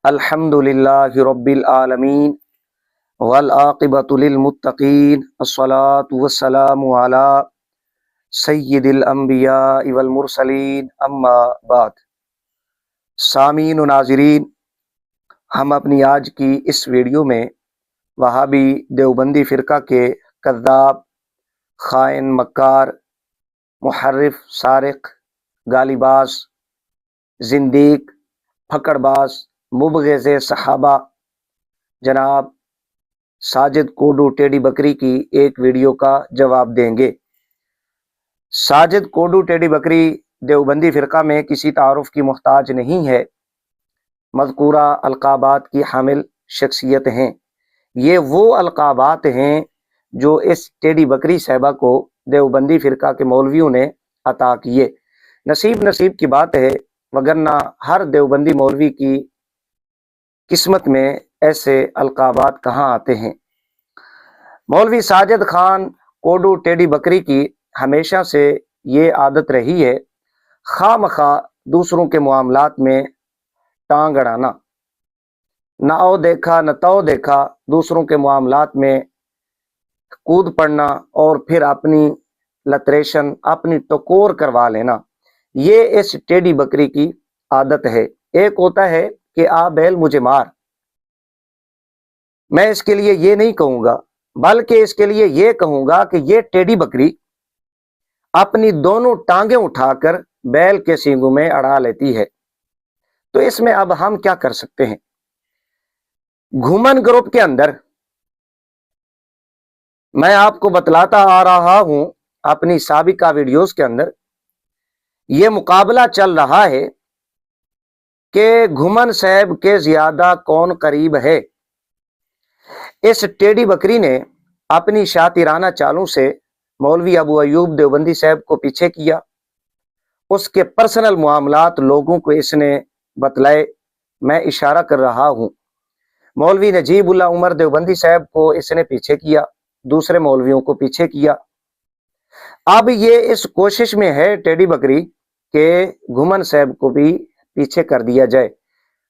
الحمدللہ رب العالمین والعاقبۃ للمتقین الصلاۃ والسلام علی سید الانبیاء والمرسلین اما بعد۔ سامعین و ناظرین، ہم اپنی آج کی اس ویڈیو میں وہابی دیوبندی فرقہ کے کذاب، خائن، مکار، محرف، سارق، گالی باز، زندیق، پھکڑ باز، مبغض صحابہ جناب ساجد کوڈو ٹیڈی بکری کی ایک ویڈیو کا جواب دیں گے۔ ساجد کوڈو ٹیڈی بکری دیوبندی فرقہ میں کسی تعارف کی محتاج نہیں ہے، مذکورہ القابات کی حامل شخصیت ہیں۔ یہ وہ القابات ہیں جو اس ٹیڈی بکری صاحبہ کو دیوبندی فرقہ کے مولویوں نے عطا کیے۔ نصیب کی بات ہے، وگرنہ ہر دیوبندی مولوی کی قسمت میں ایسے القابات کہاں آتے ہیں۔ مولوی ساجد خان کوڈو ٹیڈی بکری کی ہمیشہ سے یہ عادت رہی ہے، خواہ مخواہ دوسروں کے معاملات میں ٹانگ اڑانا، نہ او دیکھا نہ تو دیکھا، دوسروں کے معاملات میں کود پڑنا اور پھر اپنی لتریشن، اپنی ٹکور کروا لینا۔ یہ اس ٹیڈی بکری کی عادت ہے۔ ایک ہوتا ہے کہ آ بیل مجھے مار، میں اس کے لیے یہ نہیں کہوں گا، بلکہ اس کے لیے یہ کہوں گا کہ یہ ٹیڈی بکری اپنی دونوں ٹانگیں اٹھا کر بیل کے سینگوں میں اڑا لیتی ہے۔ تو اس میں اب ہم کیا کر سکتے ہیں؟ گھومن گروپ کے اندر میں آپ کو بتلاتا آ رہا ہوں اپنی سابقہ ویڈیوز کے اندر، یہ مقابلہ چل رہا ہے کہ گھومن صاحب کے زیادہ کون قریب ہے۔ اس ٹیڈی بکری نے اپنی شاطرانہ چالوں سے مولوی ابو ایوب دیوبندی صاحب کو پیچھے کیا، اس کے پرسنل معاملات لوگوں کو اس نے بتلائے۔ میں اشارہ کر رہا ہوں، مولوی نجیب اللہ عمر دیوبندی صاحب کو اس نے پیچھے کیا، دوسرے مولویوں کو پیچھے کیا۔ اب یہ اس کوشش میں ہے ٹیڈی بکری کہ گھومن صاحب کو بھی پیچھے کر دیا جائے،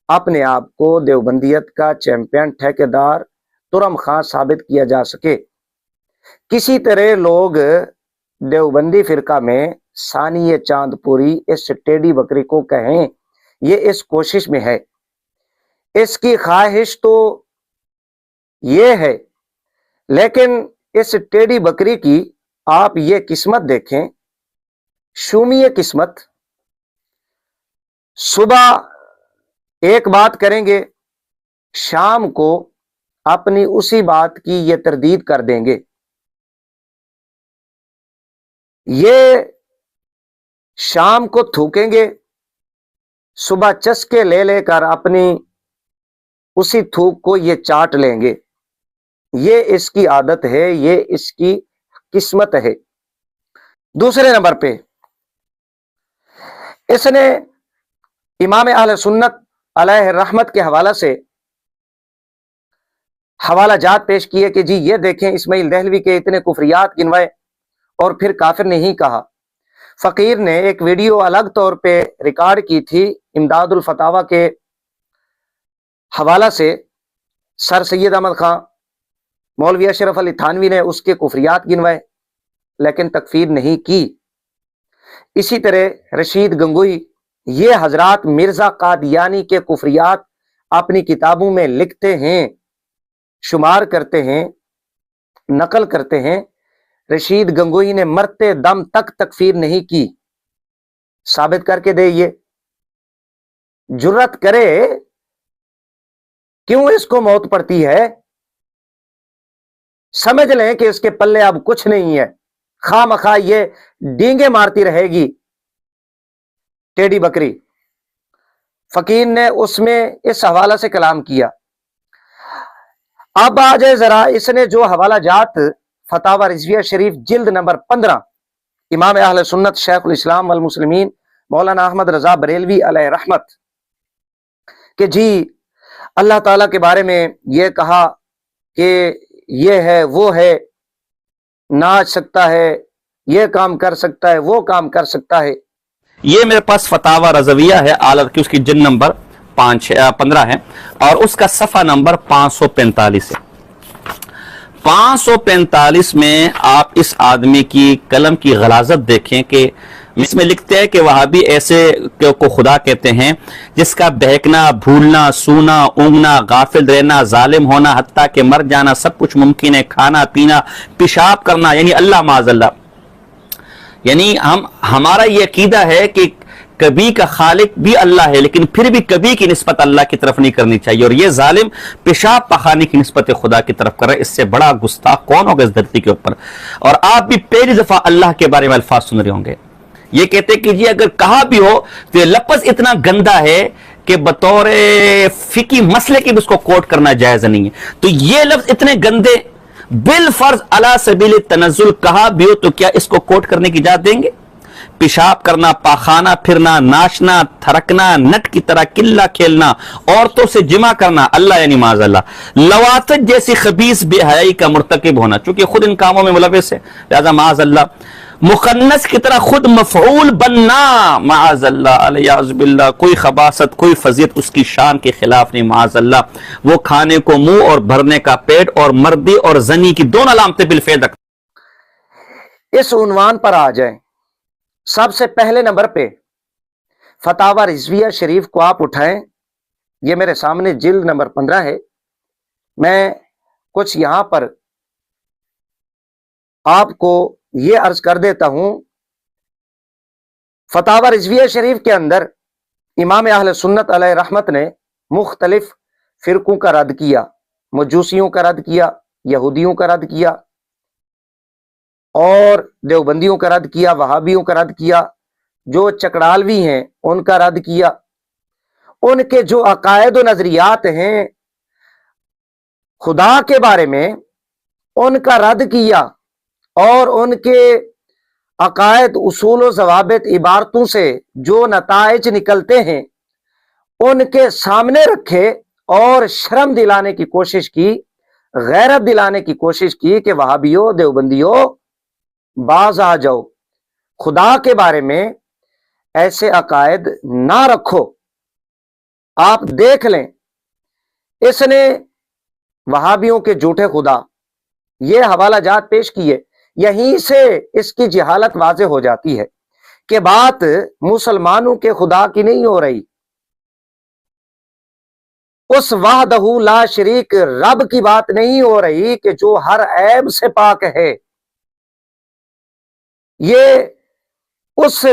اپنے آپ کو دیوبندیت کا چیمپئن ٹھیکیدار ترم خان ثابت کیا جا سکے۔ کسی طرح لوگ دیوبندی فرقہ میں ثانی چاند پوری اس ٹیڈی بکری کو کہیں، یہ اس کوشش میں ہے۔ اس کی خواہش تو یہ ہے، لیکن اس ٹیڈی بکری کی آپ یہ قسمت دیکھیں، شومی قسمت۔ صبح ایک بات کریں گے، شام کو اپنی اسی بات کی یہ تردید کر دیں گے۔ یہ شام کو تھوکیں گے، صبح چسکے لے لے کر اپنی اسی تھوک کو یہ چاٹ لیں گے۔ یہ اس کی عادت ہے، یہ اس کی قسمت ہے۔ دوسرے نمبر پہ اس نے امام اہل سنت علیہ رحمت کے حوالہ سے حوالہ جات پیش کیے کہ جی یہ دیکھیں، اسماعیل دہلوی کے اتنے کفریات گنوائے اور پھر کافر نہیں کہا۔ فقیر نے ایک ویڈیو الگ طور پہ ریکارڈ کی تھی امداد الفتاوی کے حوالہ سے، سر سید احمد خان، مولوی اشرف علی تھانوی نے اس کے کفریات گنوائے لیکن تکفیر نہیں کی۔ اسی طرح رشید گنگوئی، یہ حضرات مرزا قادیانی کے کفریات اپنی کتابوں میں لکھتے ہیں، شمار کرتے ہیں، نقل کرتے ہیں۔ رشید گنگوئی نے مرتے دم تک تکفیر نہیں کی، ثابت کر کے دے۔ یہ جرات کرے، کیوں اس کو موت پڑتی ہے؟ سمجھ لیں کہ اس کے پلے اب کچھ نہیں ہے، خواہ مخواہ یہ ڈینگے مارتی رہے گی ٹیڈی بکری۔ فقیر نے اس میں اس حوالہ سے کلام کیا۔ اب آ جائے ذرا، اس نے جو حوالہ جات فتاوی رضویہ شریف جلد نمبر 15 امام اہل سنت شیخ الاسلام والمسلمین مولانا احمد رضا بریلوی علیہ رحمت کہ جی اللہ تعالیٰ کے بارے میں یہ کہا کہ یہ ہے وہ ہے، ناچ سکتا ہے، یہ کام کر سکتا ہے، وہ کام کر سکتا ہے۔ یہ میرے پاس فتاوی رضویہ ہے، اس کی جلد نمبر 15 ہے اور اس کا صفحہ نمبر 545 ہے۔ 545 میں آپ اس آدمی کی قلم کی غلاظت دیکھیں کہ اس میں لکھتے ہیں کہ وہابی ایسے کو خدا کہتے ہیں جس کا بہکنا، بھولنا، سونا، اونگنا، غافل رہنا، ظالم ہونا، حتیٰ کہ مر جانا سب کچھ ممکن ہے، کھانا پینا، پیشاب کرنا، یعنی اللہ معاذ اللہ۔ یعنی ہمارا یہ عقیدہ ہے کہ کبھی کا خالق بھی اللہ ہے، لیکن پھر بھی کبھی کی نسبت اللہ کی طرف نہیں کرنی چاہیے، اور یہ ظالم پیشاب پخانے کی نسبت خدا کی طرف کر رہا ہے، اس سے بڑا گستاخ کون ہوگا اس دھرتی کے اوپر؟ اور آپ بھی پہلی دفعہ اللہ کے بارے میں الفاظ سن رہے ہوں گے، یہ کہتے کہ جی اگر کہا بھی ہو تو یہ لفظ اتنا گندا ہے کہ بطور فقہی مسئلے کی بھی اس کو کوٹ کرنا جائز نہیں ہے۔ تو یہ لفظ اتنے گندے بالفرض علی سبیل تنزل کہا بھی ہو تو کیا اس کو کوٹ کرنے کی اجازت دیں گے؟ پیشاب کرنا، پاخانہ پھرنا، ناچنا، تھرکنا، نٹ کی طرح قلہ کھیلنا، عورتوں سے جمع کرنا، اللہ یعنی معاذ اللہ، لواطت جیسی خبیث بے حیائی کا مرتکب ہونا، چونکہ خود ان کاموں میں ملوث ہے لہذا معاذ اللہ، مخنث کی طرح خود مفعول بننا، معاذ اللہ، الیاذ باللہ، کوئی خباثت، کوئی فضیلت اس کی شان کے خلاف نہیں، معاذ اللہ، وہ کھانے کو منہ اور بھرنے کا پیٹ اور مردی اور زنی کی دونوں علامتیں بالفعل رکھتا۔ اس عنوان پر آ جائیں۔ سب سے پہلے نمبر پہ فتاوی رضویہ شریف کو آپ اٹھائیں، یہ میرے سامنے جلد نمبر 15 ہے، میں کچھ یہاں پر آپ کو یہ عرض کر دیتا ہوں۔ فتاوی رضویہ شریف کے اندر امام اہل سنت علیہ رحمت نے مختلف فرقوں کا رد کیا، مجوسیوں کا رد کیا، یہودیوں کا رد کیا، اور دیوبندیوں کا رد کیا، وہابیوں کا رد کیا، جو چکڑالوی ہیں ان کا رد کیا، ان کے جو عقائد و نظریات ہیں خدا کے بارے میں ان کا رد کیا، اور ان کے عقائد، اصول و ضوابط، عبارتوں سے جو نتائج نکلتے ہیں ان کے سامنے رکھے، اور شرم دلانے کی کوشش کی، غیرت دلانے کی کوشش کی کہ وہابیوں، دیوبندیوں باز آ جاؤ، خدا کے بارے میں ایسے عقائد نہ رکھو۔ آپ دیکھ لیں، اس نے وہابیوں کے جھوٹے خدا یہ حوالہ جات پیش کیے، یہیں سے اس کی جہالت واضح ہو جاتی ہے کہ بات مسلمانوں کے خدا کی نہیں ہو رہی، اس وحدہ لا شریک رب کی بات نہیں ہو رہی کہ جو ہر عیب سے پاک ہے۔ یہ اس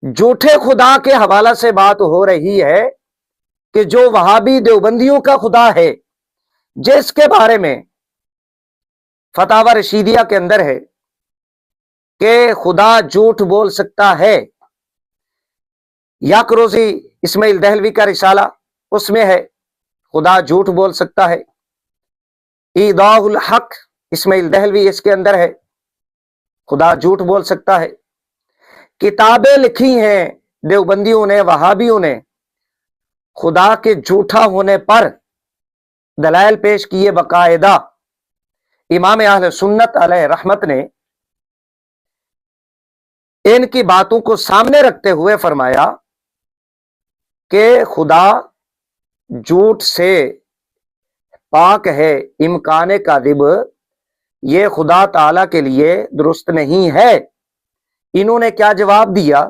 جھوٹے خدا کے حوالے سے بات ہو رہی ہے کہ جو وہابی دیوبندیوں کا خدا ہے، جس کے بارے میں فتاوی رشیدیہ کے اندر ہے کہ خدا جھوٹ بول سکتا ہے۔ یکروزی اسماعیل دہلوی کا رسالہ اس میں ہے خدا جھوٹ بول سکتا ہے۔ ایضاح الحق اسماعیل دہلوی اس کے اندر ہے خدا جھوٹ بول سکتا ہے۔ کتابیں لکھی ہیں دیوبندیوں نے، وہابیوں نے، خدا کے جھوٹا ہونے پر دلائل پیش کیے باقاعدہ۔ امام اہل سنت علیہ رحمت نے ان کی باتوں کو سامنے رکھتے ہوئے فرمایا کہ خدا جھوٹ سے پاک ہے، امکان کاذب یہ خدا تعالی کے لیے درست نہیں ہے۔ انہوں نے کیا جواب دیا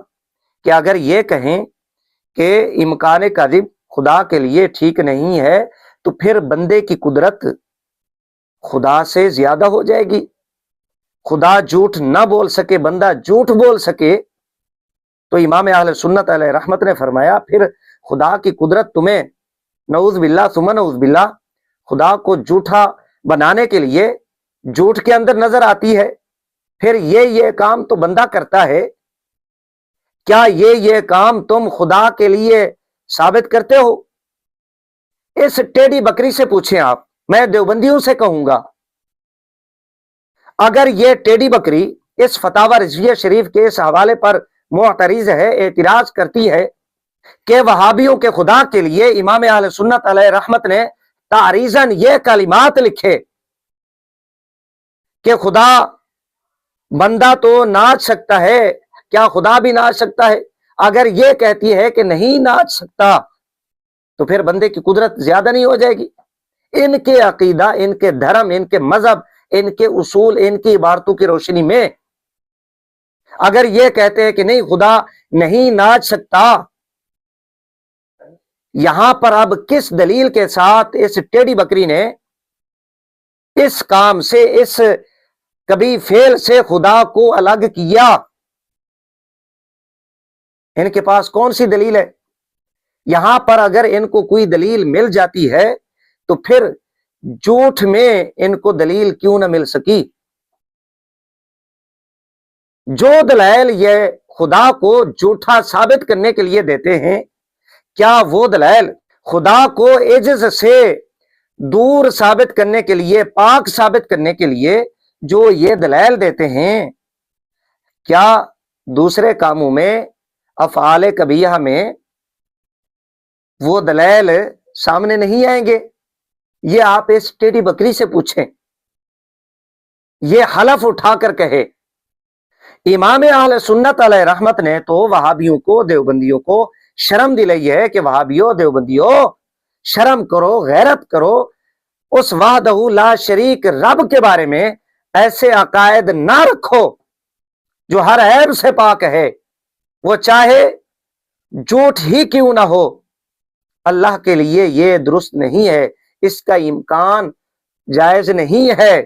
کہ اگر یہ کہیں کہ امکان کاذب خدا کے لیے ٹھیک نہیں ہے تو پھر بندے کی قدرت خدا سے زیادہ ہو جائے گی، خدا جھوٹ نہ بول سکے، بندہ جھوٹ بول سکے، تو امام اہل سنت علیہ رحمت نے فرمایا پھر خدا کی قدرت تمہیں نعوذ باللہ ثم نعوذ باللہ خدا کو جھوٹا بنانے کے لیے جھوٹ کے اندر نظر آتی ہے، پھر یہ کام تو بندہ کرتا ہے، کیا یہ کام تم خدا کے لیے ثابت کرتے ہو؟ اس ٹیڑھی بکری سے پوچھیں آپ، میں دیوبندیوں سے کہوں گا، اگر یہ ٹیڑھی بکری اس فتاوی رضویہ شریف کے اس حوالے پر معترض ہے، اعتراض کرتی ہے کہ وہابیوں کے خدا کے لیے امام اہل سنت علیہ رحمت نے تعریضاً یہ کلمات لکھے کہ خدا بندہ تو ناچ سکتا ہے، کیا خدا بھی ناچ سکتا ہے؟ اگر یہ کہتی ہے کہ نہیں ناچ سکتا تو پھر بندے کی قدرت زیادہ نہیں ہو جائے گی؟ ان کے عقیدہ، ان کے دھرم، ان کے مذہب، ان کے اصول، ان کی عبارتوں کی روشنی میں اگر یہ کہتے ہیں کہ نہیں خدا نہیں ناچ سکتا، یہاں پر اب کس دلیل کے ساتھ اس ٹیڑھی بکری نے اس کام سے، اس کبھی فعل سے خدا کو الگ کیا؟ ان کے پاس کون سی دلیل ہے؟ یہاں پر اگر ان کو کوئی دلیل مل جاتی ہے تو پھر جھوٹ میں ان کو دلیل کیوں نہ مل سکی؟ جو دلائل یہ خدا کو جھوٹا ثابت کرنے کے لیے دیتے ہیں، کیا وہ دلائل خدا کو عجز سے دور ثابت کرنے کے لیے، پاک ثابت کرنے کے لیے جو یہ دلائل دیتے ہیں، کیا دوسرے کاموں میں، افعال کبیحہ میں وہ دلائل سامنے نہیں آئیں گے؟ یہ آپ اس ٹیڑھی بکری سے پوچھیں، یہ حلف اٹھا کر کہے۔ امام اہل سنت علیہ رحمت نے تو وہابیوں کو، دیوبندیوں کو شرم دلائی ہے کہ وہابیوں، دیوبندیوں شرم کرو، غیرت کرو، اس وحدہ لا شریک رب کے بارے میں ایسے عقائد نہ رکھو جو ہر عیب سے پاک ہے، وہ چاہے جھوٹ ہی کیوں نہ ہو۔ اللہ کے لیے یہ درست نہیں ہے، اس کا امکان جائز نہیں ہے۔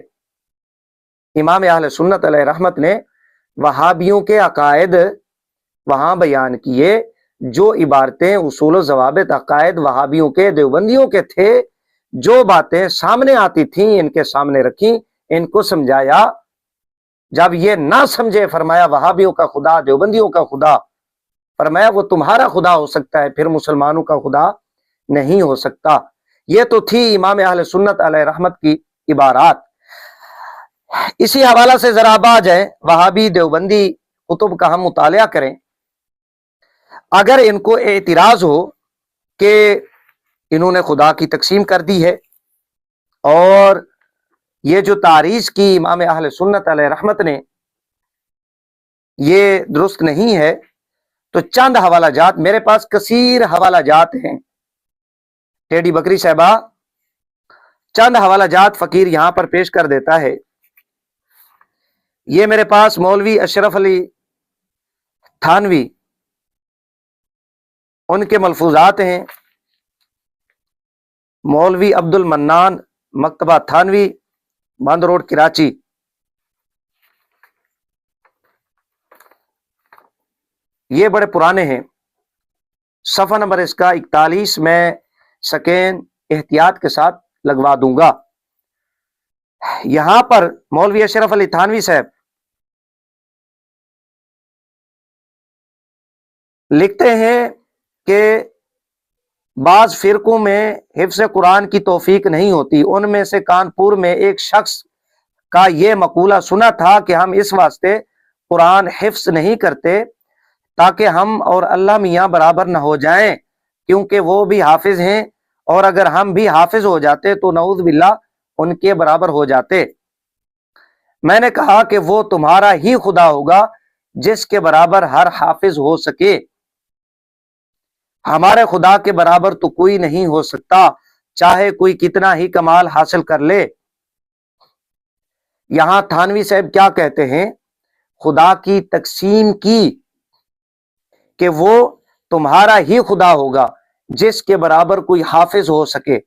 امام اہل سنت علیہ رحمت نے وہابیوں کے عقائد وہاں بیان کیے، جو عبارتیں، اصول و ضوابط، عقائد وہابیوں کے، دیوبندیوں کے تھے، جو باتیں سامنے آتی تھیں ان کے سامنے رکھیں، ان کو سمجھایا۔ جب یہ نہ سمجھے، فرمایا وہابیوں کا خدا، دیوبندیوں کا خدا، فرمایا وہ تمہارا خدا ہو سکتا ہے، پھر مسلمانوں کا خدا نہیں ہو سکتا۔ یہ تو تھی امام اہل سنت علیہ رحمت کی عبارات۔ اسی حوالہ سے ذرا آ جائیں، وہابی دیوبندی کتب کا ہم مطالعہ کریں۔ اگر ان کو اعتراض ہو کہ انہوں نے خدا کی تقسیم کر دی ہے اور یہ جو تعریض کی امام اہل سنت علیہ رحمت نے یہ درست نہیں ہے، تو چند حوالہ جات میرے پاس، کثیر حوالہ جات ہیں۔ ٹیڑھی بکری صاحبہ چند حوالہ جات فقیر یہاں پر پیش کر دیتا ہے۔ یہ میرے پاس مولوی اشرف علی تھانوی، ان کے ملفوظات ہیں۔ مولوی عبد المنان، مکتبہ تھانوی، بند روڈ، کراچی۔ یہ بڑے پرانے ہیں۔ صفحہ نمبر اس کا 41 میں سکین احتیاط کے ساتھ لگوا دوں گا۔ یہاں پر مولوی اشرف علی تھانوی صاحب لکھتے ہیں کہ بعض فرقوں میں حفظ قرآن کی توفیق نہیں ہوتی۔ ان میں سے کانپور میں ایک شخص کا یہ مقولہ سنا تھا کہ ہم اس واسطے قرآن حفظ نہیں کرتے تاکہ ہم اور اللہ میاں برابر نہ ہو جائیں، کیونکہ وہ بھی حافظ ہیں، اور اگر ہم بھی حافظ ہو جاتے تو نعوذ باللہ ان کے برابر ہو جاتے۔ میں نے کہا کہ وہ تمہارا ہی خدا ہوگا جس کے برابر ہر حافظ ہو سکے، ہمارے خدا کے برابر تو کوئی نہیں ہو سکتا، چاہے کوئی کتنا ہی کمال حاصل کر لے۔ یہاں تھانوی صاحب کیا کہتے ہیں؟ خدا کی تقسیم کی کہ وہ تمہارا ہی خدا ہوگا جس کے برابر کوئی حافظ ہو سکے،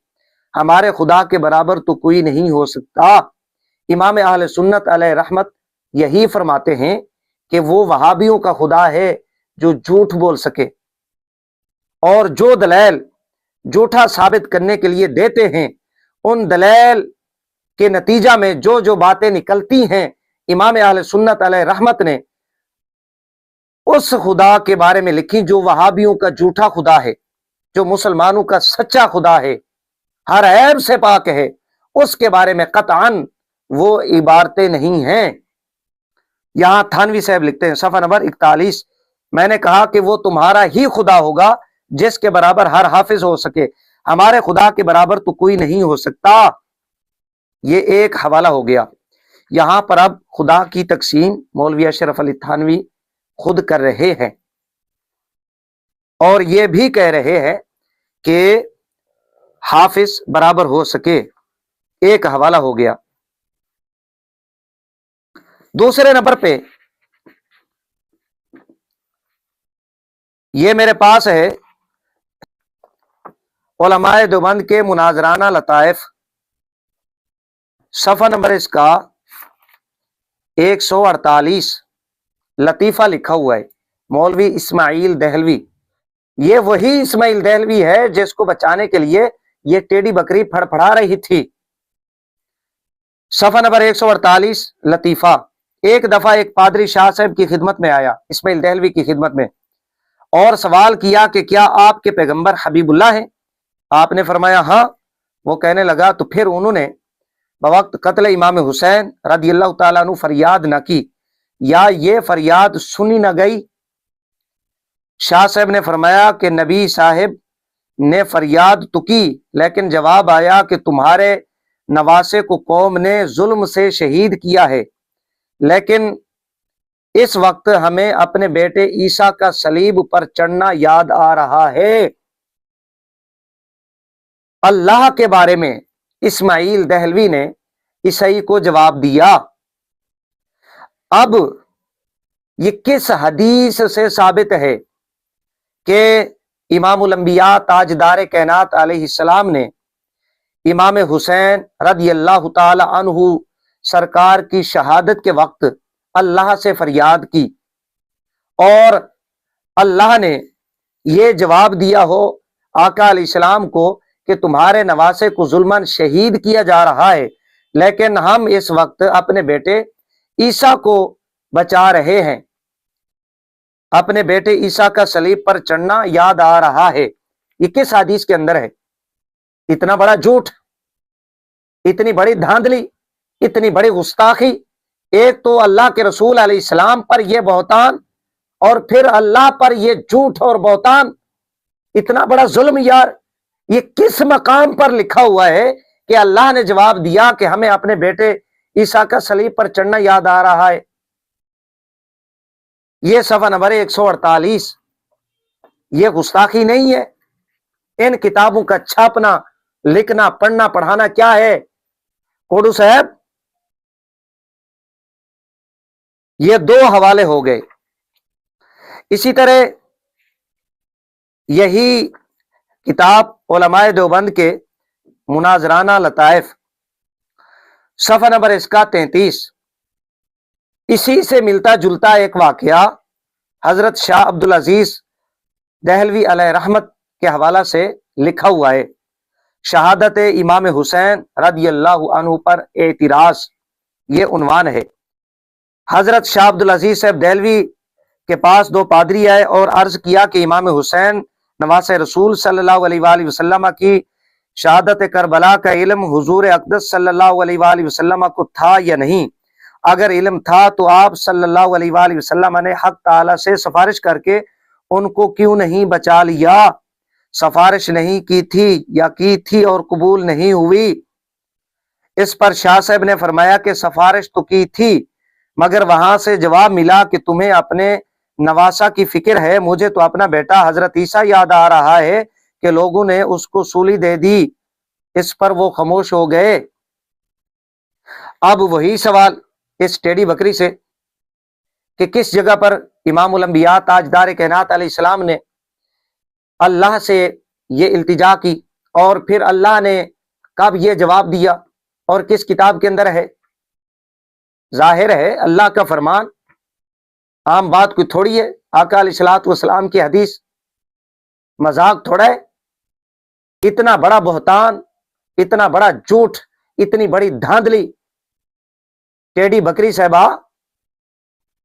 ہمارے خدا کے برابر تو کوئی نہیں ہو سکتا۔ امام اہل سنت علیہ رحمت یہی فرماتے ہیں کہ وہ وہابیوں کا خدا ہے جو جھوٹ بول سکے، اور جو دلائل جھوٹا ثابت کرنے کے لیے دیتے ہیں، ان دلائل کے نتیجہ میں جو جو باتیں نکلتی ہیں، امام اہل سنت علیہ رحمت نے اس خدا کے بارے میں لکھی جو وہابیوں کا جھوٹا خدا ہے، جو مسلمانوں کا سچا خدا ہے، ہر عیب سے پاک ہے، اس کے بارے میں قطعاً وہ عبارتیں نہیں ہیں۔ یہاں تھانوی صاحب لکھتے ہیں صفحہ نمبر 41، میں نے کہا کہ وہ تمہارا ہی خدا ہوگا جس کے برابر ہر حافظ ہو سکے، ہمارے خدا کے برابر تو کوئی نہیں ہو سکتا۔ یہ ایک حوالہ ہو گیا۔ یہاں پر اب خدا کی تقسیم مولوی اشرف علی تھانوی خود کر رہے ہیں۔ اور یہ بھی کہہ رہے ہیں کہ حافظ برابر ہو سکے. ایک حوالہ ہو گیا. دوسرے نمبر پہ یہ میرے پاس ہے علماء دیوبند کے مناظرانہ لطائف، صفحہ نمبر اس کا 148. لطیفہ لکھا ہوا ہے مولوی اسماعیل دہلوی. یہ وہی اسماعیل دہلوی ہے جس کو بچانے کے لیے یہ ٹیڑھی بکری پھڑ پھڑا رہی تھی. صفحہ نمبر 148 لطیفہ. ایک دفعہ ایک پادری شاہ صاحب کی خدمت میں آیا، اسماعیل دہلوی کی خدمت میں، اور سوال کیا کہ کیا آپ کے پیغمبر حبیب اللہ ہیں؟ آپ نے فرمایا ہاں. وہ کہنے لگا تو پھر انہوں نے بوقت قتل امام حسین رضی اللہ تعالیٰ عنہ فریاد نہ کی، یا یہ فریاد سنی نہ گئی؟ شاہ صاحب نے فرمایا کہ نبی صاحب نے فریاد تو کی، لیکن جواب آیا کہ تمہارے نواسے کو قوم نے ظلم سے شہید کیا ہے، لیکن اس وقت ہمیں اپنے بیٹے عیسیٰ کا صلیب پر چڑھنا یاد آ رہا ہے. اللہ کے بارے میں اسماعیل دہلوی نے عیسائی کو جواب دیا. اب یہ کس حدیث سے ثابت ہے کہ امام الانبیاء تاجدار کائنات علیہ السلام نے امام حسین رضی اللہ تعالی عنہ سرکار کی شہادت کے وقت اللہ سے فریاد کی اور اللہ نے یہ جواب دیا ہو آقا علیہ السلام کو کہ تمہارے نواسے کو ظلماً شہید کیا جا رہا ہے، لیکن ہم اس وقت اپنے بیٹے عیسیٰ کو بچا رہے ہیں، اپنے بیٹے عیسیٰ کا صلیب پر چڑھنا یاد آ رہا ہے. یہ کس حدیث کے اندر ہے؟ اتنا بڑا جھوٹ، اتنی بڑی دھاندلی، اتنی بڑی گستاخی. ایک تو اللہ کے رسول علیہ السلام پر یہ بہتان، اور پھر اللہ پر یہ جھوٹ اور بہتان. اتنا بڑا ظلم یار، یہ کس مقام پر لکھا ہوا ہے کہ اللہ نے جواب دیا کہ ہمیں اپنے بیٹے عیسیٰ کا صلیب پر چڑھنا یاد آ رہا ہے؟ یہ صفحہ نمبر 148. یہ گستاخی نہیں ہے؟ ان کتابوں کا چھاپنا، لکھنا، پڑھنا، پڑھانا کیا ہے؟ کوڈو صاحب، یہ دو حوالے ہو گئے. اسی طرح یہی کتاب علماء دیوبند کے مناظرانہ لطائف، صفحہ نمبر اس کا 33. اسی سے ملتا جلتا ایک واقعہ حضرت شاہ عبدالعزیز دہلوی علیہ رحمت کے حوالہ سے لکھا ہوا ہے. شہادت امام حسین رضی اللہ عنہ پر اعتراض، یہ عنوان ہے. حضرت شاہ عبدالعزیز صاحب دہلوی کے پاس دو پادری آئے اور عرض کیا کہ امام حسین نواز رسول صلی اللہ علیہ وآلہ وسلم کی شہادت کربلا کا علم حضور اقدس صلی اللہ علیہ وآلہ وسلم کو تھا یا نہیں؟ اگر علم تھا تو آپ صلی اللہ علیہ وآلہ وسلم نے حق تعالی سے سفارش کر کے ان کو کیوں نہیں بچا لیا؟ سفارش نہیں کی تھی یا کی تھی اور قبول نہیں ہوئی؟ اس پر شاہ صاحب نے فرمایا کہ سفارش تو کی تھی، مگر وہاں سے جواب ملا کہ تمہیں اپنے نواسا کی فکر ہے، مجھے تو اپنا بیٹا حضرت عیسیٰ یاد آ رہا ہے کہ لوگوں نے اس کو سولی دے دی. اس پر وہ خاموش ہو گئے. اب وہی سوال اس ٹیڑھی بکری سے کہ کس جگہ پر امام الانبیاء تاجدار کائنات علیہ السلام نے اللہ سے یہ التجا کی، اور پھر اللہ نے کب یہ جواب دیا، اور کس کتاب کے اندر ہے؟ ظاہر ہے اللہ کا فرمان، عام بات کوئی تھوڑی ہے. آقا علیہ الصلوۃ والسلام کی حدیث مذاق تھوڑا ہے. اتنا بڑا بہتان، اتنا بڑا جھوٹ، اتنی بڑی دھاندلی. ٹیڑھی بکری صاحبہ،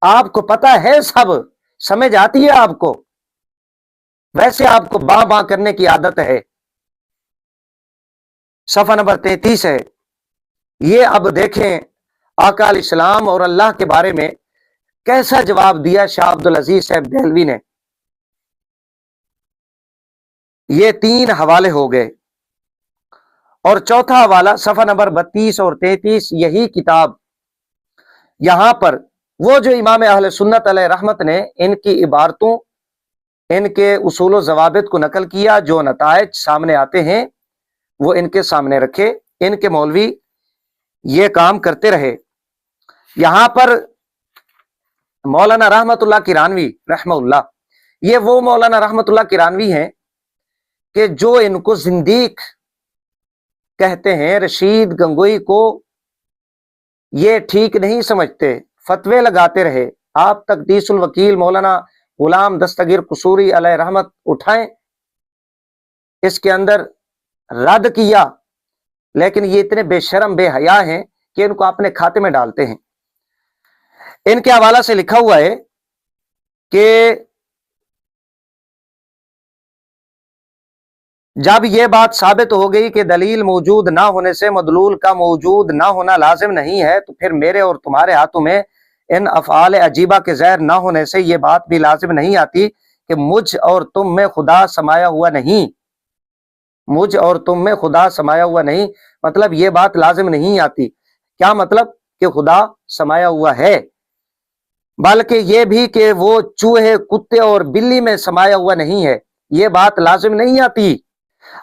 آپ کو پتہ ہے، سب سمجھ آتی ہے آپ کو، ویسے آپ کو باں باں کرنے کی عادت ہے. صفحہ نمبر 33 ہے. یہ اب دیکھیں آقا علیہ السلام اور اللہ کے بارے میں کیسا جواب دیا شاہ عبدالعزیز صاحب دہلوی نے. یہ 3 حوالے ہو گئے. اور چوتھا حوالہ صفحہ نمبر 32 اور 33، یہی کتاب. یہاں پر وہ جو امام اہل سنت علیہ رحمت نے ان کی عبارتوں ان کے اصول و ضوابط کو نقل کیا، جو نتائج سامنے آتے ہیں وہ ان کے سامنے رکھے، ان کے مولوی یہ کام کرتے رہے۔ یہاں پر مولانا رحمت اللہ کرانوی رحمہ اللہ، یہ وہ مولانا رحمت اللہ کرانوی ہیں کہ جو ان کو زندیق کہتے ہیں، رشید گنگوئی کو یہ ٹھیک نہیں سمجھتے، فتوے لگاتے رہے۔ آپ تقدیس الوکیل مولانا غلام دستگیر قصوری علیہ رحمت اٹھائیں، اس کے اندر رد کیا، لیکن یہ اتنے بے شرم بے حیا ہیں کہ ان کو اپنے کھاتے میں ڈالتے ہیں۔ ان کے حوالہ سے لکھا ہوا ہے کہ جب یہ بات ثابت ہو گئی کہ دلیل موجود نہ ہونے سے مدلول کا موجود نہ ہونا لازم نہیں ہے، تو پھر میرے اور تمہارے ہاتھوں میں ان افعال عجیبہ کے ظاہر نہ ہونے سے یہ بات بھی لازم نہیں آتی کہ مجھ اور تم میں خدا سمایا ہوا نہیں، مجھ اور تم میں خدا سمایا ہوا نہیں، مطلب یہ بات لازم نہیں آتی۔ کیا مطلب؟ کہ خدا سمایا ہوا ہے، بلکہ یہ بھی کہ وہ چوہے، کتے اور بلی میں سمایا ہوا نہیں ہے، یہ بات لازم نہیں آتی۔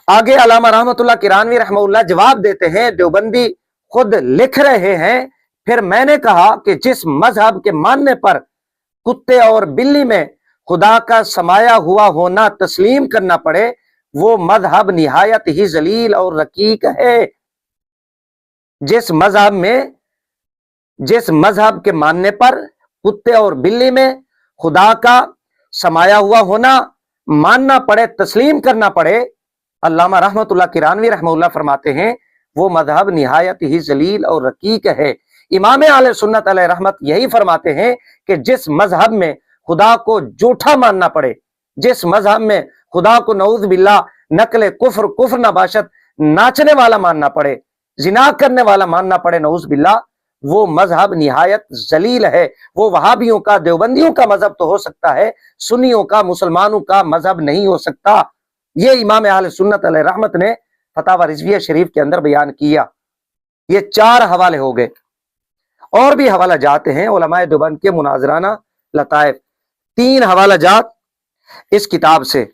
آگے علامہ رحمت اللہ کرانوی رحمہ اللہ جواب دیتے ہیں، دیوبندی خود لکھ رہے ہیں، پھر میں نے کہا کہ جس مذہب کے ماننے پر کتے اور بلی میں خدا کا سمایا ہوا ہونا تسلیم کرنا پڑے، وہ مذہب نہایت ہی ذلیل اور رقیق ہے۔ جس مذہب کے ماننے پر کتے اور بلی میں خدا کا سمایا ہوا ہونا ماننا پڑے، تسلیم کرنا پڑے، علامہ رحمت اللہ کرانوی رحمہ اللہ فرماتے ہیں وہ مذہب نہایت ہی ذلیل اور رقیق ہے۔ امام اہل سنت علیہ رحمت یہی فرماتے ہیں کہ جس مذہب میں خدا کو جھوٹا ماننا پڑے، جس مذہب میں خدا کو نعوذ باللہ نقل کفر نباشت ناچنے والا ماننا پڑے، زنا کرنے والا ماننا پڑے نعوذ باللہ، وہ مذہب نہایت ذلیل ہے۔ وہ وہابیوں کا، دیوبندیوں کا مذہب تو ہو سکتا ہے، سنیوں کا، مسلمانوں کا مذہب نہیں ہو سکتا۔ یہ امام اہل سنت علیہ رحمت نے فتاوی رضویہ شریف کے اندر بیان کیا۔ یہ 4 حوالے ہو گئے، اور بھی حوالہ جات ہیں علماء دیوبند کے مناظرانہ لطائف، 3 حوالہ جات اس کتاب سے۔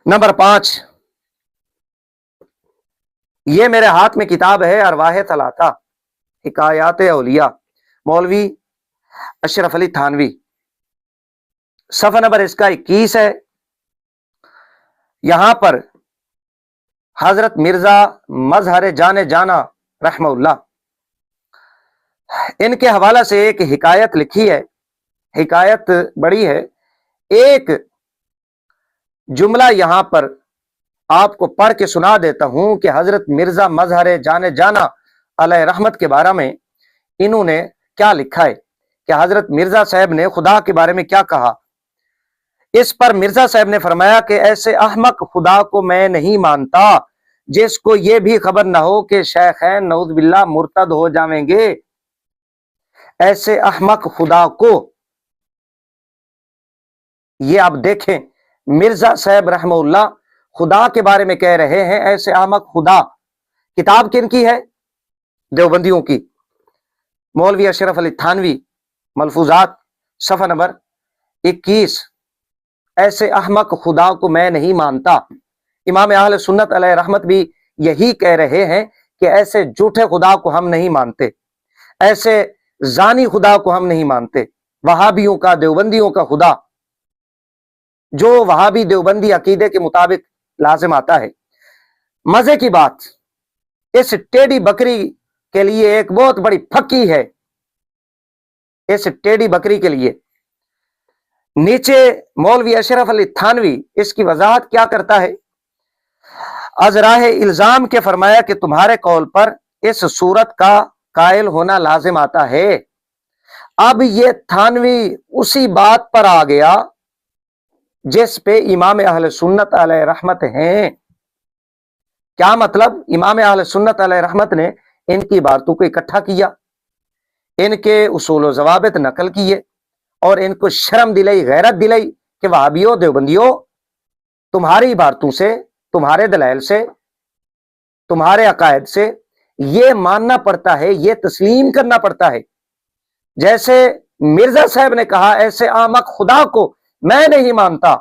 نمبر 5، یہ میرے ہاتھ میں کتاب ہے ارواح ثلاثہ حکایات اولیاء، مولوی اشرف علی تھانوی، صفحہ نمبر اس کا 21 ہے۔ یہاں پر حضرت مرزا مظہر جانے جانا رحمہ اللہ، ان کے حوالہ سے ایک حکایت لکھی ہے، حکایت بڑی ہے، ایک جملہ یہاں پر آپ کو پڑھ کے سنا دیتا ہوں کہ حضرت مرزا مظہر جانے جانا علیہ رحمت کے بارے میں انہوں نے کیا لکھا ہے، کہ حضرت مرزا صاحب نے خدا کے بارے میں کیا کہا۔ اس پر مرزا صاحب نے فرمایا کہ ایسے احمق خدا کو میں نہیں مانتا جس کو یہ بھی خبر نہ ہو کہ شیخین نعوذ باللہ مرتد ہو جائیں گے۔ ایسے احمق خدا کو، یہ آپ دیکھیں مرزا صاحب رحمہ اللہ خدا کے بارے میں کہہ رہے ہیں ایسے احمق خدا۔ کتاب کن کی ہے؟ دیوبندیوں کی، مولوی اشرف علی تھانوی، ملفوظات صفحہ نمبر 21، ایسے احمق خدا کو میں نہیں مانتا۔ امام اہل سنت علیہ رحمت بھی یہی کہہ رہے ہیں کہ ایسے جھوٹے خدا کو ہم نہیں مانتے، ایسے زانی خدا کو ہم نہیں مانتے، وہابیوں کا، دیوبندیوں کا خدا جو وہابی دیوبندی عقیدے کے مطابق لازم آتا ہے۔ مزے کی بات، اس ٹیڑھی بکری کے لیے ایک بہت بڑی پھکی ہے، اس ٹیڑھی بکری کے لیے نیچے مولوی اشرف علی تھانوی اس کی وضاحت کیا کرتا ہے، از راہ الزام کے فرمایا کہ تمہارے قول پر اس صورت کا قائل ہونا لازم آتا ہے۔ اب یہ تھانوی اسی بات پر آ گیا جس پہ امام اہل سنت علیہ رحمت ہیں۔ کیا مطلب؟ امام اہل سنت علیہ رحمت نے ان کی باتوں کو اکٹھا کیا، ان کے اصول و ضوابط نقل کیے، اور ان کو شرم دلائی، غیرت دلائی کہ وہابیوں، دیوبندیوں، تمہاری عبارتوں سے، تمہارے دلائل سے، تمہارے عقائد سے یہ ماننا پڑتا ہے، یہ تسلیم کرنا پڑتا ہے۔ جیسے مرزا صاحب نے کہا ایسے احمق خدا کو میں نہیں مانتا،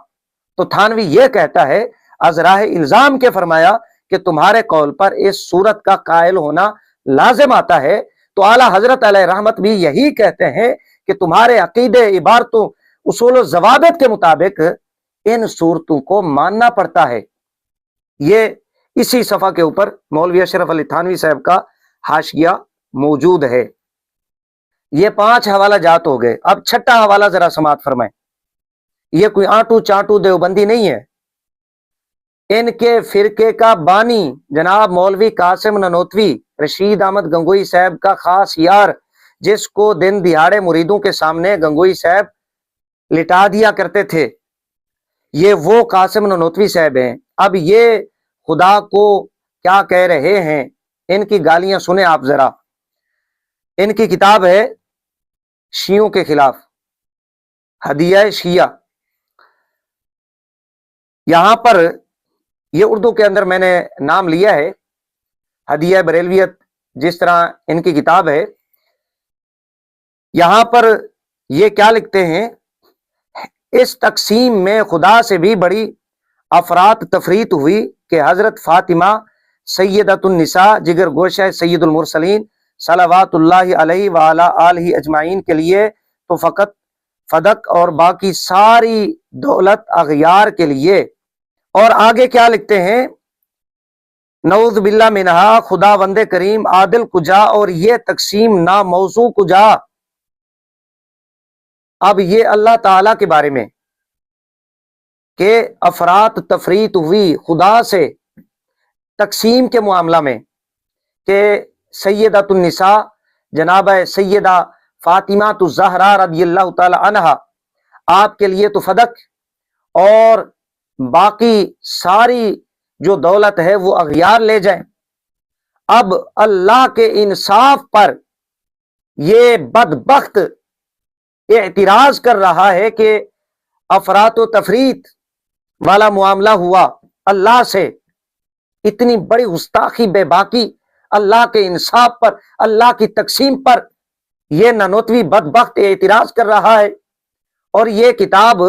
تو تھانوی یہ کہتا ہے از راہ الزام کے فرمایا کہ تمہارے قول پر اس صورت کا قائل ہونا لازم آتا ہے، تو اعلیٰ حضرت علیہ رحمت بھی یہی کہتے ہیں کہ تمہارے عقیدے، عبارتوں، اصول و ضوابط کے مطابق ان صورتوں کو ماننا پڑتا ہے۔ یہ اسی صفحہ کے اوپر مولوی اشرف علی تھانوی صاحب کا حاشیہ موجود ہے۔ یہ 5 حوالہ جات ہو گئے۔ اب 6واں حوالہ ذرا سماعت فرمائیں۔ یہ کوئی آنٹو چانٹو دیوبندی نہیں ہے، ان کے فرقے کا بانی جناب مولوی قاسم ننوتوی رشید احمد گنگوئی صاحب کا خاص یار، جس کو دن دہاڑے مریدوں کے سامنے گنگوئی صاحب لٹا دیا کرتے تھے، یہ وہ قاسم ننوتوی صاحب ہیں۔ اب یہ خدا کو کیا کہہ رہے ہیں، ان کی گالیاں سنیں آپ ذرا۔ ان کی کتاب ہے شیعوں کے خلاف، ہدیہ شیعہ۔ یہاں پر یہ اردو کے اندر میں نے نام لیا ہے ہدیہ بریلویت، جس طرح ان کی کتاب ہے۔ یہاں پر یہ کیا لکھتے ہیں، اس تقسیم میں خدا سے بھی بڑی افراط تفریط ہوئی کہ حضرت فاطمہ سیدۃ النساء جگر گوشہ سید المرسلین صلوات اللہ علیہ وعلی آلہ اجمعین کے لیے تو فقط فدق، اور باقی ساری دولت اغیار کے لیے۔ اور آگے کیا لکھتے ہیں، نعوذ باللہ منہا، خدا وند کریم عادل کجا اور یہ تقسیم ناموضوع کجا۔ اب یہ اللہ تعالی کے بارے میں کہ افراط تفریط ہوئی خدا سے تقسیم کے معاملہ میں، کہ سیدۃ النساء جناب سیدہ فاطمہ الزہرا رضی اللہ تعالی عنہا، آپ کے لیے تو فدق اور باقی ساری جو دولت ہے وہ اغیار لے جائیں۔ اب اللہ کے انصاف پر یہ بدبخت اعتراض کر رہا ہے کہ افراط و تفریط والا معاملہ ہوا اللہ سے، اتنی بڑی گستاخی، بے باکی اللہ کے انصاف پر، اللہ کی تقسیم پر یہ ننوتوی بدبخت اعتراض کر رہا ہے، اور یہ کتاب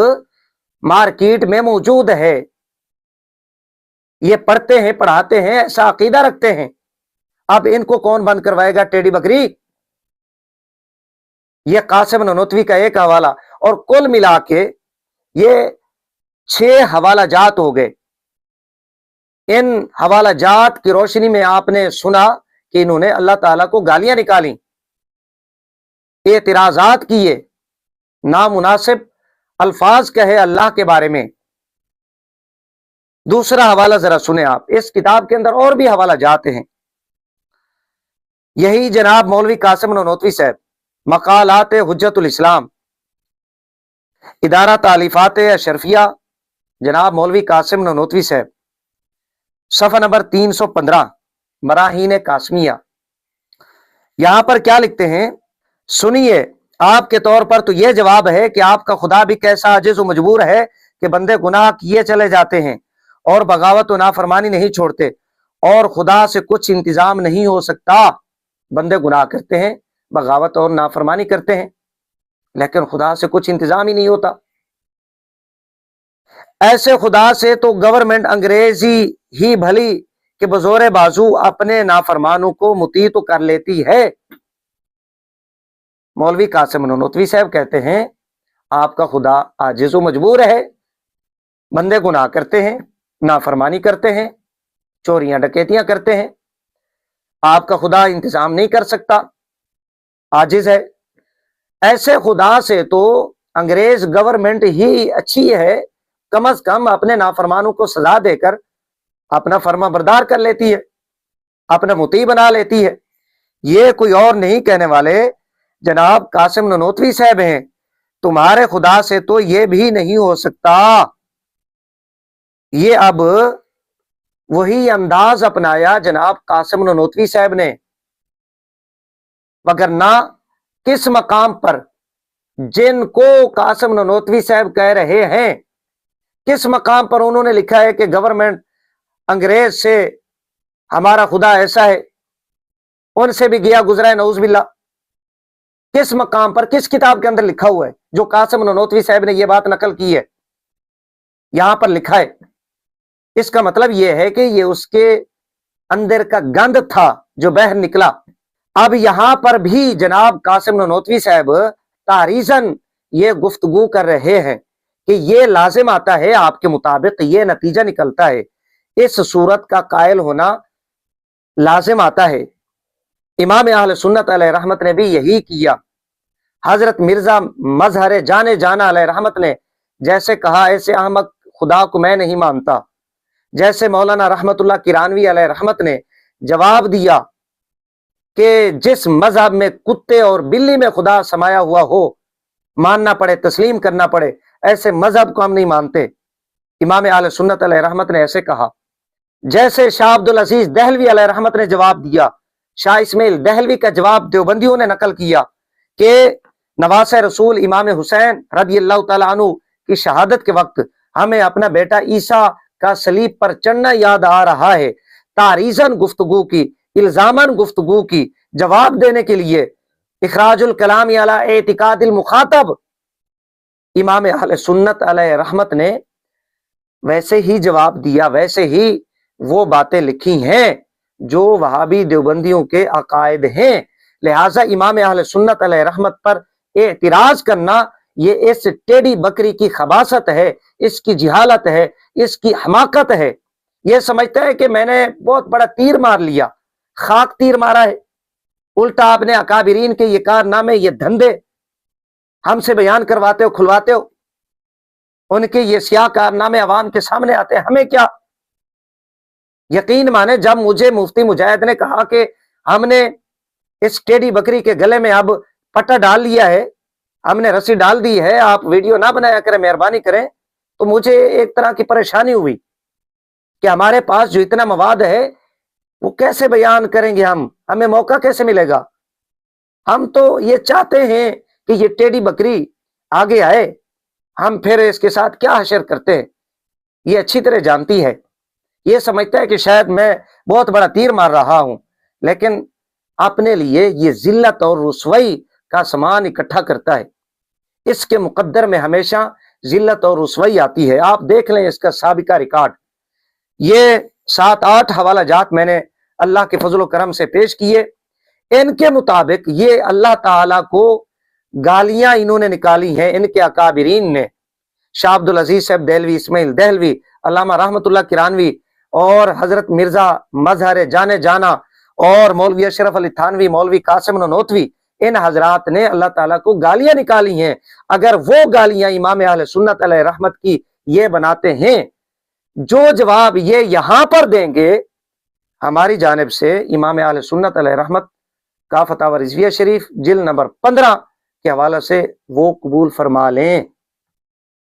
مارکیٹ میں موجود ہے، یہ پڑھتے ہیں، پڑھاتے ہیں، ایسا عقیدہ رکھتے ہیں۔ اب ان کو کون بند کروائے گا ٹیڑی بکری؟ یہ قاسم ننوتوی کا ایک حوالہ، اور کل ملا کے یہ 6 حوالہ جات ہو گئے۔ ان حوالہ جات کی روشنی میں آپ نے سنا کہ انہوں نے اللہ تعالیٰ کو گالیاں نکالیں، اعتراضات کیے، نامناسب الفاظ کہے اللہ کے بارے میں۔ دوسرا حوالہ ذرا سنیں آپ، اس کتاب کے اندر اور بھی حوالہ جاتے ہیں۔ یہی جناب مولوی قاسم ننوتوی صاحب، مقالات حجت الاسلام، ادارہ تالیفات اشرفیہ، جناب مولوی قاسم ننوتوی صاحب، صفحہ نمبر 315، براہین قاسمیہ۔ یہاں پر کیا لکھتے ہیں، سنیے، آپ کے طور پر تو یہ جواب ہے کہ آپ کا خدا بھی کیسا عاجز و مجبور ہے کہ بندے گناہ کیے چلے جاتے ہیں اور بغاوت و نافرمانی نہیں چھوڑتے، اور خدا سے کچھ انتظام نہیں ہو سکتا۔ بندے گناہ کرتے ہیں، بغاوت اور نافرمانی کرتے ہیں، لیکن خدا سے کچھ انتظام ہی نہیں ہوتا۔ ایسے خدا سے تو گورنمنٹ انگریزی ہی بھلی کہ بزور بازو اپنے نافرمانوں کو مطیع تو کر لیتی ہے۔ مولوی قاسم ننوتوی صاحب کہتے ہیں آپ کا خدا عاجز و مجبور ہے، بندے گناہ کرتے ہیں، نافرمانی کرتے ہیں، چوریاں ڈکیتیاں کرتے ہیں، آپ کا خدا انتظام نہیں کر سکتا، عاجز ہے۔ ایسے خدا سے تو انگریز گورنمنٹ ہی اچھی ہے، کم از کم اپنے نافرمانوں کو سزا دے کر اپنا فرما بردار کر لیتی ہے، اپنا مطیع بنا لیتی ہے۔ یہ کوئی اور نہیں کہنے والے جناب قاسم ننوتوی صاحب ہیں، تمہارے خدا سے تو یہ بھی نہیں ہو سکتا۔ یہ اب وہی انداز اپنایا جناب قاسم ننوتوی صاحب نے، وگرنہ کس مقام پر جن کو قاسم ننوتوی صاحب کہہ رہے ہیں، کس مقام پر انہوں نے لکھا ہے کہ گورنمنٹ انگریز سے ہمارا خدا ایسا ہے، ان سے بھی گیا گزرا ہے نعوذ باللہ۔ کس مقام پر کس کتاب کے اندر لکھا ہوا ہے؟ جو قاسم نانوتوی صاحب نے یہ بات نقل کی ہے یہاں پر لکھا ہے، اس کا مطلب یہ ہے کہ یہ اس کے اندر کا گند تھا جو باہر نکلا۔ اب یہاں پر بھی جناب قاسم نانوتوی صاحب تاریخاً یہ گفتگو کر رہے ہیں کہ یہ لازم آتا ہے، آپ کے مطابق یہ نتیجہ نکلتا ہے، اس صورت کا قائل ہونا لازم آتا ہے۔ امام اہل سنت علیہ رحمت نے بھی یہی کیا۔ حضرت مرزا مظہر جانے جانا علیہ رحمت نے جیسے کہا ایسے احمق خدا کو میں نہیں مانتا، جیسے مولانا رحمت اللہ کرانوی علیہ رحمت نے جواب دیا کہ جس مذہب میں کتے اور بلی میں خدا سمایا ہوا ہو، ماننا پڑے، تسلیم کرنا پڑے، ایسے مذہب کو ہم نہیں مانتے۔ امام اہل سنت علیہ رحمت نے ایسے کہا۔ جیسے شاہ عبد العزیز دہلوی علیہ رحمت نے جواب دیا، شاہ اسماعیل دہلوی کا جواب دیوبندیوں نے نقل کیا کہ نواز رسول امام حسین رضی اللہ تعالیٰ عنہ کی شہادت کے وقت ہمیں اپنا بیٹا عیسیٰ کا صلیب پر چڑھنا یاد آ رہا ہے۔ تاریخاً گفتگو کی، الزاماً گفتگو کی، جواب دینے کے لیے اخراج الکلام علی اعتقاد المخاطب امام اہل سنت علیہ رحمت نے ویسے ہی جواب دیا، ویسے ہی وہ باتیں لکھی ہیں جو وہابی دیوبندیوں کے عقائد ہیں۔ لہٰذا امام اہل سنت علیہ رحمت پر اعتراض کرنا یہ اس ٹیڑھی بکری کی خباثت ہے، اس کی جہالت ہے، اس کی حماقت ہے۔ یہ سمجھتا ہے کہ میں نے بہت بڑا تیر مار لیا، خاک تیر مارا ہے۔ الٹا آپ نے اکابرین کے یہ کارنامے، یہ دھندے ہم سے بیان کرواتے ہو، کھلواتے ہو، ان کے یہ سیاہ کارنامے عوام کے سامنے آتے ہیں، ہمیں کیا؟ یقین مانے جب مجھے مفتی مجاہد نے کہا کہ ہم نے اس ٹیڑھی بکری کے گلے میں اب پٹا ڈال لیا ہے، ہم نے رسی ڈال دی ہے، آپ ویڈیو نہ بنایا کریں، مہربانی کریں، تو مجھے ایک طرح کی پریشانی ہوئی کہ ہمارے پاس جو اتنا مواد ہے وہ کیسے بیان کریں گے، ہمیں موقع کیسے ملے گا؟ ہم تو یہ چاہتے ہیں کہ یہ ٹیڑھی بکری آگے آئے، ہم پھر اس کے ساتھ کیا حشر کرتے ہیں، یہ اچھی طرح جانتی ہے۔ یہ سمجھتا ہے کہ شاید میں بہت بڑا تیر مار رہا ہوں، لیکن اپنے لیے یہ ذلت اور رسوائی کا سامان اکٹھا کرتا ہے۔ اس کے مقدر میں ہمیشہ ذلت اور رسوائی آتی ہے۔ آپ دیکھ لیں اس کا سابقہ ریکارڈ۔ یہ 7-8 حوالہ جات میں نے اللہ کے فضل و کرم سے پیش کیے۔ ان کے مطابق یہ اللہ تعالیٰ کو گالیاں انہوں نے نکالی ہیں، ان کے اکابرین نے، شاہ عبد العزیز صاحب دہلوی، اسماعیل دہلوی، علامہ رحمت اللہ کرانوی اور حضرت مرزا مظہر جانے جانا اور مولوی اشرف علی تھانوی، مولوی قاسم نانوتوی، ان حضرات نے اللہ تعالیٰ کو گالیاں نکالی ہیں۔ اگر وہ گالیاں امام اہل سنت علیہ رحمت کی یہ بناتے ہیں، جو جواب یہ یہاں پر دیں گے ہماری جانب سے امام اہل سنت علیہ رحمت کا فتاوی رضویہ شریف جلد نمبر 15 کے حوالے سے وہ قبول فرما لیں۔